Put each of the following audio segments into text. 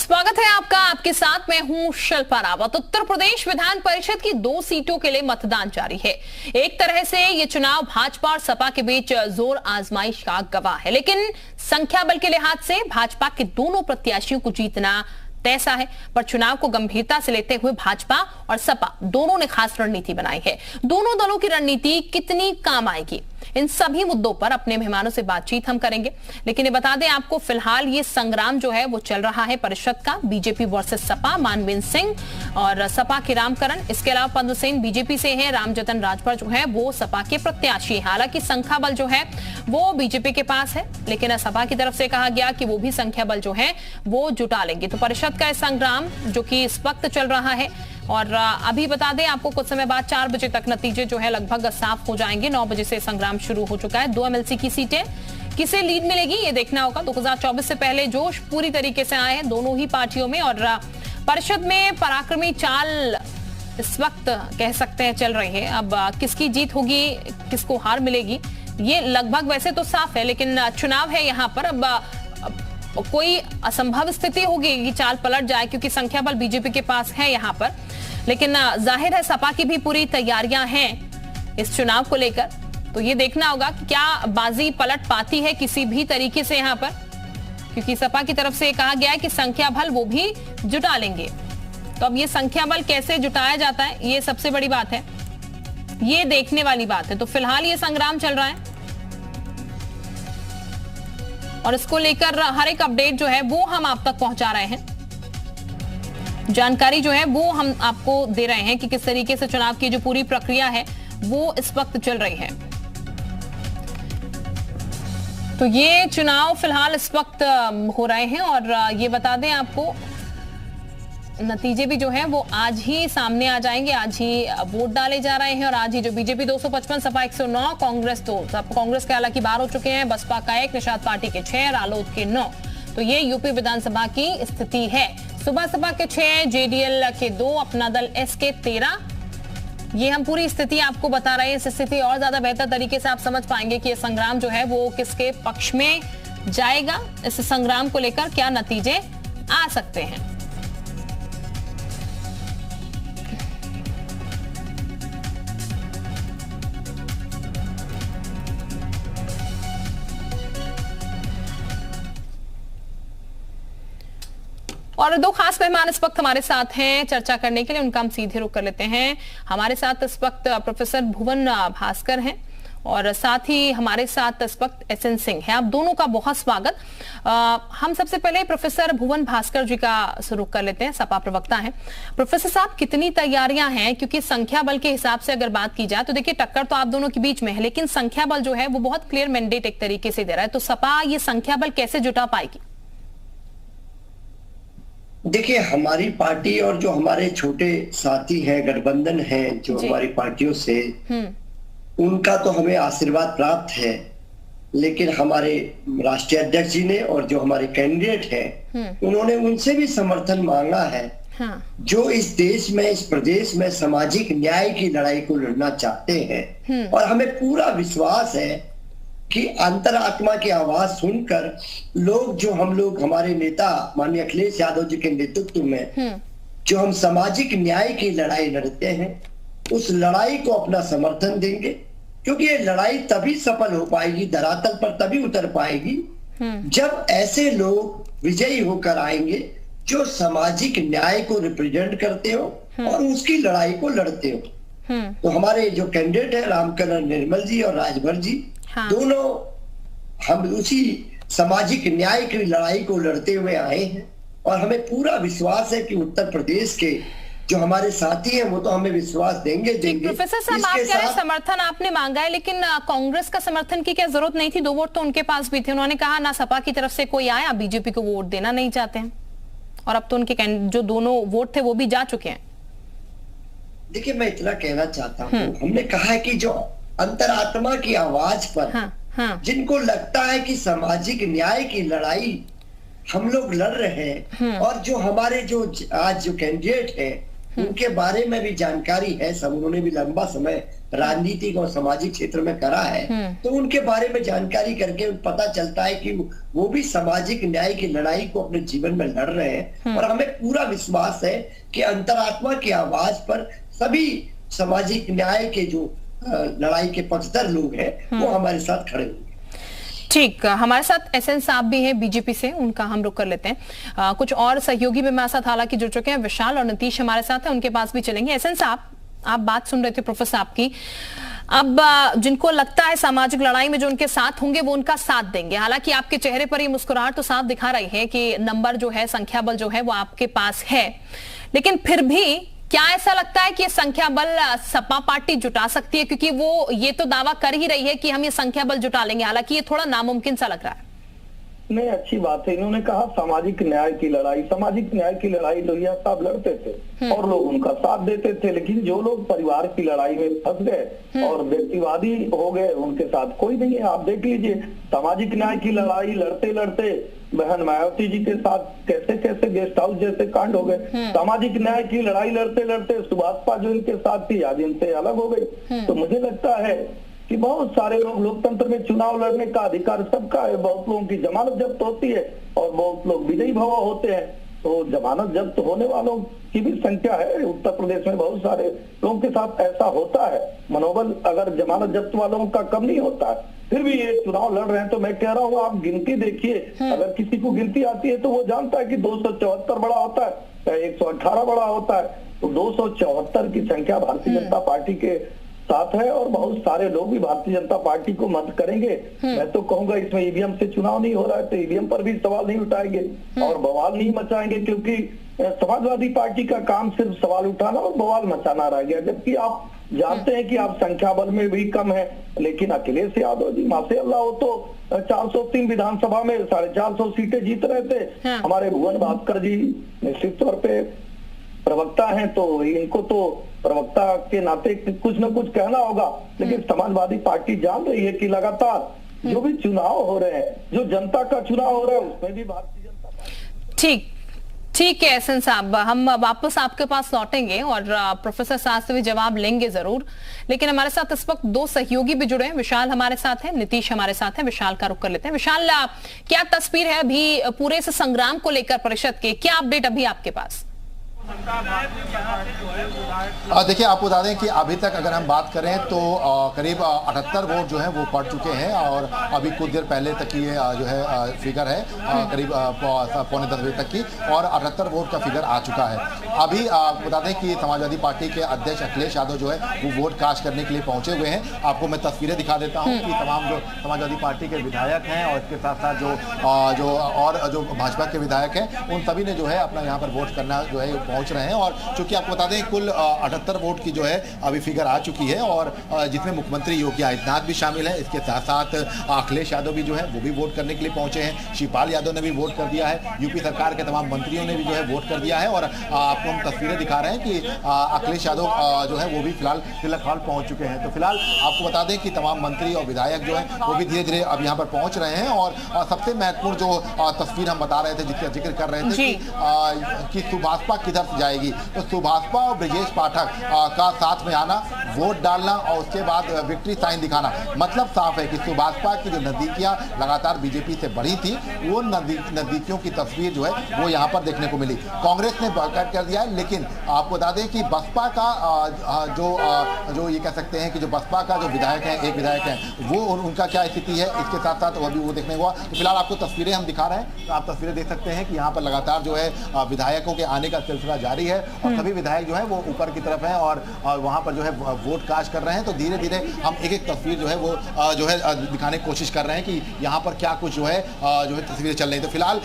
स्वागत है आपका। आपके साथ मैं हूं शिल्पा रावत। उत्तर प्रदेश विधान परिषद की 2 सीटों के लिए मतदान जारी है। एक तरह से ये चुनाव भाजपा और सपा के बीच जोर आजमाइश का गवाह है, लेकिन संख्या बल के लिहाज से भाजपा के दोनों प्रत्याशियों को जीतना तय सा है। पर चुनाव को गंभीरता से लेते हुए भाजपा और सपा दोनों ने खास रणनीति बनाई है। दोनों दलों की रणनीति कितनी काम आएगी, इन सभी मुद्दों पर अपने मेहमानों से बातचीत हम करेंगे। लेकिन ये बता दें आपको, फिलहाल ये संग्राम जो है वो चल रहा है परिषद का, बीजेपी वर्सेस सपा। मानवेंद्र सिंह और सपा के रामकरण, इसके अलावा पंद्र सेन बीजेपी से हैं, रामजतन राजभर जो है वो सपा के प्रत्याशी। हालांकि संख्या बल जो है वो बीजेपी के पास है, लेकिन सपा की तरफ से कहा गया कि वो भी संख्या बल जो है वो जुटा लेंगे। तो परिषद का संग्राम जो कि इस वक्त चल रहा है, और अभी बता दें आपको कुछ समय बाद 4 बजे तक नतीजे जो है लगभग साफ हो जाएंगे। 9 बजे से संग्राम शुरू हो चुका है। 2 एमएलसी की सीटें, किसे लीड मिलेगी ये देखना होगा। 2024 से पहले जोश पूरी तरीके से आए हैं दोनों ही पार्टियों में, और परिषद में पराक्रमी चाल इस वक्त कह सकते हैं चल रही है। अब किसकी जीत होगी, किसको हार मिलेगी, ये लगभग वैसे तो साफ है, लेकिन चुनाव है यहाँ पर। अब कोई असंभव स्थिति होगी कि चाल पलट जाए, क्योंकि संख्या बल बीजेपी के पास है यहाँ पर। लेकिन जाहिर है सपा की भी पूरी तैयारियां हैं इस चुनाव को लेकर। तो ये देखना होगा कि क्या बाजी पलट पाती है किसी भी तरीके से यहाँ पर, क्योंकि सपा की तरफ से कहा गया है कि संख्या बल वो भी जुटा लेंगे। तो अब ये संख्या बल कैसे जुटाया जाता है, ये सबसे बड़ी बात है, ये देखने वाली बात है। तो फिलहाल ये संग्राम चल रहा है और इसको लेकर हर एक अपडेट जो है वो हम आप तक पहुंचा रहे हैं। जानकारी जो है वो हम आपको दे रहे हैं कि किस तरीके से चुनाव की जो पूरी प्रक्रिया है वो इस वक्त चल रही है। तो ये चुनाव फिलहाल इस वक्त हो रहे हैं, और ये बता दें आपको नतीजे भी जो है वो आज ही सामने आ जाएंगे। आज ही वोट डाले जा रहे हैं, और आज ही जो बीजेपी 255, सपा 109, कांग्रेस 2, कांग्रेस के हालांकि 12 हो चुके हैं, बसपा का 1, निषाद पार्टी के 6, रालोद के 9। तो ये यूपी विधानसभा की स्थिति है। सुबह सपा के 6, जेडीएल के 2, अपना दल एस के 13। ये हम पूरी स्थिति आपको बता रहे हैं। इस स्थिति और ज्यादा बेहतर तरीके से आप समझ पाएंगे कि ये संग्राम जो है वो किसके पक्ष में जाएगा। इस संग्राम को लेकर क्या नतीजे आ सकते हैं। और 2 खास मेहमान इस वक्त हमारे साथ हैं चर्चा करने के लिए, उनका हम सीधे रुख कर लेते हैं। हमारे साथ इस वक्त प्रोफेसर भुवन भास्कर हैं, और साथ ही हमारे साथ इस वक्त एसएन सिंह है। आप दोनों का बहुत स्वागत। हम सबसे पहले प्रोफेसर भुवन भास्कर जी का रुख कर लेते हैं, सपा प्रवक्ता हैं। प्रोफेसर साहब, कितनी तैयारियां हैं, क्योंकि संख्या बल के हिसाब से अगर बात की जाए तो देखिए टक्कर तो आप दोनों के बीच में है, लेकिन संख्या बल जो है वो बहुत क्लियर मैंडेट एक तरीके से दे रहा है। तो सपा ये संख्या बल कैसे जुटा पाएगी? देखिए, हमारी पार्टी और जो हमारे छोटे साथी हैं, गठबंधन है जो हमारी पार्टियों से, उनका तो हमें आशीर्वाद प्राप्त है, लेकिन हमारे राष्ट्रीय अध्यक्ष जी ने और जो हमारे कैंडिडेट हैं उन्होंने उनसे भी समर्थन मांगा है। जो इस देश में, इस प्रदेश में सामाजिक न्याय की लड़ाई को लड़ना चाहते हैं, और हमें पूरा विश्वास है कि अंतरात्मा की आवाज सुनकर लोग, जो हम लोग, हमारे नेता माननीय अखिलेश यादव जी के नेतृत्व में जो हम सामाजिक न्याय की लड़ाई लड़ते हैं, उस लड़ाई को अपना समर्थन देंगे। क्योंकि ये लड़ाई तभी सफल हो पाएगी, धरातल पर तभी उतर पाएगी जब ऐसे लोग विजयी होकर आएंगे जो सामाजिक न्याय को रिप्रेजेंट करते हो और उसकी लड़ाई को लड़ते हो। तो हमारे जो कैंडिडेट है रामकरण निर्मल जी और राजभर जी, दोनों हम उसी सामाजिक न्याय की लड़ाई को लड़ते हुए आए हैं, और हमें पूरा विश्वास है कि उत्तर प्रदेश के जो हमारे साथी हैं वो तो हमें विश्वास देंगे। प्रोफेसर साहब, आप कह रहे हैं समर्थन आपने मांगा है, लेकिन कांग्रेस का समर्थन की क्या जरूरत नहीं थी? 2 वोट तो उनके पास भी थे। उन्होंने कहा ना सपा की तरफ से कोई आया, बीजेपी को वोट देना नहीं चाहते हैं, और अब तो उनके जो दोनों वोट थे वो भी जा चुके हैं। देखिए, मैं इतना कहना चाहता हूँ, हमने कहा है कि जो अंतरात्मा की आवाज पर जिनको लगता है कि सामाजिक न्याय की लड़ाई हम लोग लड़ रहे हैं, और जो हमारे जो आज जो कैंडिडेट है उनके बारे में भी जानकारी है, सब उन्होंने भी लंबा समय राजनीतिक और सामाजिक क्षेत्र में करा है, तो उनके बारे में जानकारी करके पता चलता है कि वो भी सामाजिक न्याय की लड़ाई को अपने जीवन में लड़ रहे हैं। और हमें पूरा विश्वास है कि अंतरात्मा की आवाज पर सभी सामाजिक न्याय के जो लड़ाई के पक्षधर लोग हैं वो हमारे साथ खड़े होंगे। ठीक, हमारे साथ एसएन साहब भी हैं बीजेपी से, उनका हम रुख कर लेते हैं। कुछ और सहयोगी भी हमारे साथ हालांकि जुड़ चुके हैं, विशाल और नीतीश हमारे साथ हैं, उनके पास भी चलेंगे। एसएन साहब, आप बात सुन रहे थे प्रोफेसर साहब की। अब जिनको लगता है सामाजिक लड़ाई में जो उनके साथ होंगे वो उनका साथ देंगे, हालांकि आपके चेहरे पर ये मुस्कुराहट तो साफ दिखा रही है कि नंबर जो है, संख्या बल जो है वो आपके पास है, लेकिन फिर भी क्या ऐसा लगता है कि ये संख्या बल सपा पार्टी जुटा सकती है? क्योंकि वो ये तो दावा कर ही रही है कि हम ये संख्या बल जुटा लेंगे, हालांकि ये थोड़ा नामुमकिन सा लग रहा है। नहीं, अच्छी बात है। इन्होंने कहा सामाजिक न्याय की लड़ाई, सामाजिक न्याय की लड़ाई लोहिया साहब लड़ते थे और लोग उनका साथ देते थे, लेकिन जो लोग परिवार की लड़ाई में फंस गए और व्यक्तिवादी हो गए, उनके साथ कोई नहीं है। आप देख लीजिए, सामाजिक न्याय की लड़ाई लड़ते लड़ते बहन मायावती जी के साथ कैसे कैसे गेस्ट हाउस जैसे कांड हो गए। सामाजिक न्याय की लड़ाई लड़ते लड़ते सुभाषपा जो इनके साथ थी आज इनसे अलग हो गई। तो मुझे लगता है कि बहुत सारे लोग, लोकतंत्र में चुनाव लड़ने का अधिकार सबका है, बहुत लोगों की जमानत जब्त होती है और बहुत लोग विजयी भव होते हैं, तो जमानत जब्त होने वालों की भी संख्या है। उत्तर प्रदेश में बहुत सारे लोगों के साथ ऐसा होता है। मनोबल अगर जमानत जब्त वालों का कम नहीं होता है, फिर भी ये चुनाव लड़ रहे हैं। तो मैं कह रहा हूँ, आप गिनती देखिए, अगर किसी को गिनती आती है तो वो जानता है कि 274 बड़ा होता है या 118 बड़ा होता है। तो 274 की संख्या भारतीय जनता पार्टी के साथ है और बहुत सारे लोग भी भारतीय जनता पार्टी को मत करेंगे। मैं तो कहूंगा इसमें ईवीएम से चुनाव नहीं हो रहा है तो ईवीएम पर भी सवाल नहीं उठाएंगे और बवाल नहीं मचाएंगे, क्योंकि समाजवादी पार्टी का काम सिर्फ सवाल उठाना और बवाल मचाना रह गया। जबकि आप जानते हैं कि आप संख्या बल में भी कम है, लेकिन अखिलेश यादव जी माशाअल्लाह वो तो 403 विधानसभा में 450 सीटें जीत रहे थे। हमारे भुवन भास्कर जी निश्चित तौर पे प्रवक्ता हैं, तो इनको तो प्रवक्ता के नाते कुछ न कुछ कहना होगा। लेकिन समाजवादी पार्टी जान रही है कि लगातार जो भी चुनाव हो रहे हैं, जो जनता का चुनाव हो रहा है, उसमें भी भारतीय जनता पार्टी। ठीक है एसएन साहब, हम वापस आपके पास लौटेंगे और प्रोफेसर साहब से भी जवाब लेंगे जरूर, लेकिन हमारे साथ इस वक्त दो सहयोगी भी जुड़े हैं। विशाल हमारे साथ हैं, नीतीश हमारे साथ हैं। विशाल का रुख कर लेते हैं। विशाल, क्या तस्वीर है अभी पूरे इस संग्राम को लेकर परिषद के, क्या अपडेट अभी आपके पास? देखिए, आपको बता दें कि अभी तक अगर हम बात करें तो करीब 78 वोट जो हैं वो पड़ चुके हैं और अभी कुछ देर पहले तक की जो है फिगर है करीब 9:45 बजे तक की, और 78 वोट का फिगर आ चुका है। अभी बता दें कि समाजवादी पार्टी के अध्यक्ष अखिलेश यादव जो है वो वोट कास्ट करने के लिए पहुंचे हुए हैं। आपको मैं तस्वीरें दिखा देता हूँ कि तमाम जो समाजवादी पार्टी के विधायक हैं और इसके साथ साथ जो भाजपा के विधायक हैं, उन सभी ने जो है अपना यहाँ पर वोट करना जो है पहुंच रहे हैं। और चूंकि आपको बता दें कुल 78 वोट की जो है अभी फिगर आ चुकी है और जिसमें मुख्यमंत्री योगी आदित्यनाथ भी शामिल है। इसके साथ साथ अखिलेश यादव भी जो है वो भी वोट करने के लिए पहुंचे हैं। शिवपाल यादव ने भी वोट कर दिया है। यूपी सरकार के तमाम मंत्रियों ने भी जो है वोट कर दिया है। और आपको हम तस्वीरें दिखा रहे हैं कि अखिलेश यादव जो है वो भी फिलहाल तिलक हॉल पहुंच चुके हैं। तो फिलहाल आपको बता दें कि तमाम मंत्री और विधायक जो है वो भी धीरे धीरे अब यहाँ पर पहुंच रहे हैं। और सबसे महत्वपूर्ण जो तस्वीर हम बता रहे थे, जिसका जिक्र कर रहे थे कि सुभाषपा किधर जाएगी, तो सुभाषपा और ब्रजेश पाठक का साथ में आना, वोट डालना और उसके बाद विक्ट्री साइन दिखाना, मतलब साफ है कि सुभाषपा की जो नजदीकियां लगातार बीजेपी से बढ़ी थी, वो नजदीकियों की तस्वीर जो है वो यहाँ पर देखने को मिली। कांग्रेस ने बॉयकॉट कर दिया है, लेकिन आपको बता दें कि बसपा का जो ये कह सकते हैं कि जो बसपा का जो विधायक है, एक विधायक है, वो उनका क्या स्थिति है, इसके साथ साथ वो भी वो देखने को। तो फिलहाल आपको तस्वीरें हम दिखा रहे हैं, तो आप तस्वीरें देख सकते हैं कि यहाँ पर लगातार जो है विधायकों के आने का सिलसिला जारी है और सभी विधायक जो है वो ऊपर की तरफ हैं और वहां पर जो है वोट कास्ट कर रहे हैं। तो धीरे धीरे हम एक एक तस्वीर जो है वो जो है दिखाने की कोशिश कर रहे हैं कि यहाँ पर क्या कुछ जो है तस्वीरें चल रही है। तो फिलहाल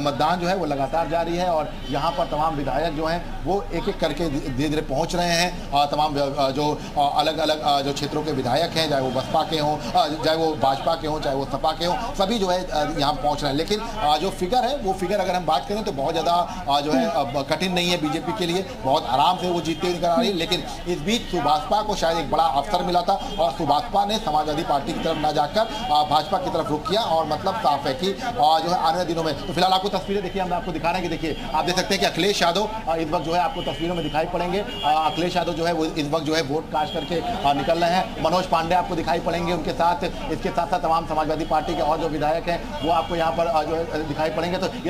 मतदान जो है वो लगातार जारी है और यहाँ पर तमाम विधायक जो हैं वो एक एक करके धीरे धीरे पहुँच रहे हैं। तमाम जो अलग अलग जो क्षेत्रों के विधायक हैं, चाहे वो बसपा के हों, चाहे वो भाजपा के हों, चाहे वो सपा के हों, सभी जो है यहाँ पहुँच रहे हैं। लेकिन जो फिगर है वो फिगर अगर हम बात करें तो बहुत ज़्यादा जो है कठिन कठिन नहीं है बीजेपी के लिए, बहुत आराम से वो जीतते हुए निकल आ रही है। लेकिन इस बीच सुभाषपा को शायद एक बड़ा अवसर मिला था और सुभाषपा ने समाजवादी पार्टी की तरफ न जाकर भाजपा की तरफ रुख किया और मतलब साफ है कि जो है आने वाले दिनों में, तो फिलहाल आपको तस्वीरें देखिए, हम आपको दिखा रहे हैं कि देखिए आप देख सकते हैं कि अखिलेश यादव इस वक्त जो है आपको तस्वीरों में दिखाई पड़ेंगे। अखिलेश यादव जो है वो इस वक्त जो है वोट कास्ट करके निकल रहे हैं। मनोज पांडे आपको दिखाई पड़ेंगे उनके साथ, इसके साथ साथ तमाम समाजवादी पार्टी के और जो विधायक हैं वो आपको यहाँ पर जो है दिखाई पड़ेंगे। तो